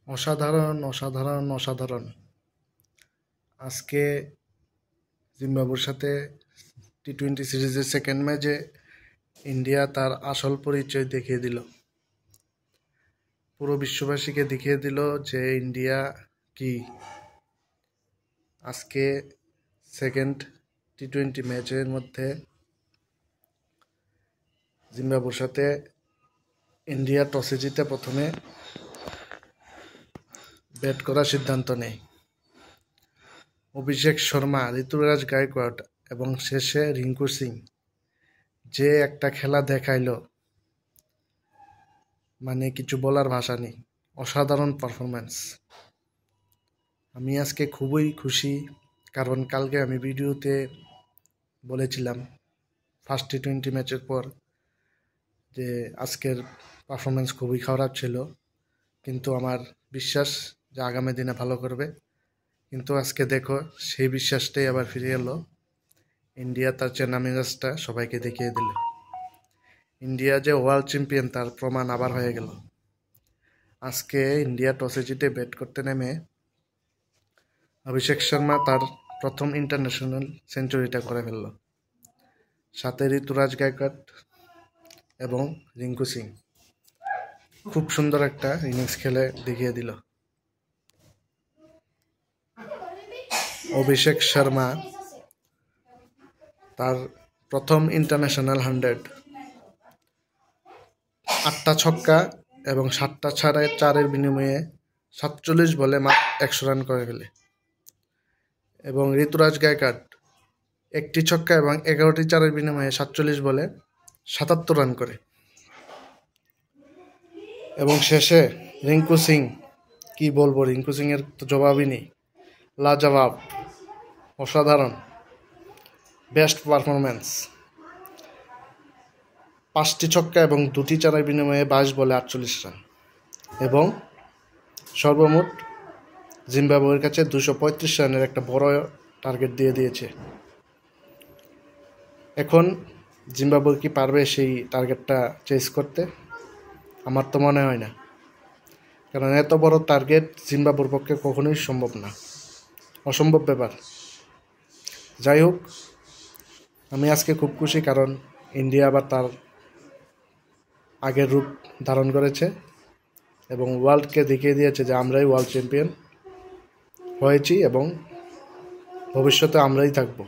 অসাধারণ অসাধারণ অসাধারণ। আজকে জিম্বাবুয়ের সাথে টি-20 সিরিজের সেকেন্ড ম্যাচে ইন্ডিয়া তার আসল পরিচয় দেখিয়ে দিল, পুরো বিশ্ববাসীকে দেখিয়ে দিল যে ইন্ডিয়া কি। আজকে সেকেন্ড টি-20 ম্যাচের মধ্যে জিম্বাবুয়ের সাথে ইন্ডিয়া টসে জিতে প্রথমে ব্যাট করার সিদ্ধান্ত নেয়। অভিষেক শর্মা, ঋতুরাজ গায়কোয়াড় এবং শেষে রিঙ্কু সিং যে একটা খেলা দেখাইল, মানে কিছু বলার ভাষা নেই। অসাধারণ পারফরম্যান্স। আমি আজকে খুবই খুশি, কারণ কালকে আমি ভিডিওতে বলেছিলাম ফার্স্ট টি-20 ম্যাচের পর যে আজকের পারফরম্যান্স খুবই খারাপ ছিল, কিন্তু আমার বিশ্বাস যে আগামী দিনে ভালো করবে। কিন্তু আজকে দেখো সেই বিশ্বাসটাই আবার ফিরে এলো। ইন্ডিয়া তার চেনা মেজাজটা সবাইকে দেখিয়ে দিল। ইন্ডিয়া যে ওয়ার্ল্ড চ্যাম্পিয়ন তার প্রমাণ আবার হয়ে গেল। আজকে ইন্ডিয়া টসে জিতে ব্যাট করতে নেমে অভিষেক শর্মা তার প্রথম ইন্টারন্যাশনাল সেঞ্চুরিটা করে ফেলল, সাথে ঋতুরাজ গায়কোয়াড় এবং রিঙ্কু সিং খুব সুন্দর একটা ইনিংস খেলে দেখিয়ে দিল। অভিষেক শর্মা তার প্রথম ইন্টারন্যাশনাল 100, 8টা ছক্কা এবং 7টা চারের বিনিময়ে 47 বলে 100 রান করে ফেলে। এবং ঋতুরাজ গায়কোয়াড় 1টি ছক্কা এবং 11টি চারের বিনিময়ে 47 বলে 77 রান করে। এবং শেষে রিঙ্কু সিং, কি বলবো, রিঙ্কু সিং এর তো জবাবই নেই। লাজবাব, অসাধারণ, বেস্ট পারফরম্যান্স। 5টি ছক্কা এবং 2টি চারের বিনিময়ে 22 বলে 48 রান, এবং সর্বমোট জিম্বাবুয়ের কাছে 235 রানের একটা বড় টার্গেট দিয়ে দিয়েছে। এখন জিম্বাবুয়ে কি পারবে সেই টার্গেটটা চেস করতে? আমার তো মনে হয় না, কারণ এত বড় টার্গেট জিম্বাবুয়ের পক্ষে কখনোই সম্ভব না, অসম্ভব ব্যাপার। যাই হোক, আমি আজকে খুব খুশি, কারণ ইন্ডিয়া আবার তার আগের রূপ ধারণ করেছে এবং ওয়ার্ল্ডকে দেখিয়ে দিয়েছে যে আমরাই ওয়ার্ল্ড চ্যাম্পিয়ন হয়েছি এবং ভবিষ্যতে আমরাই থাকবো।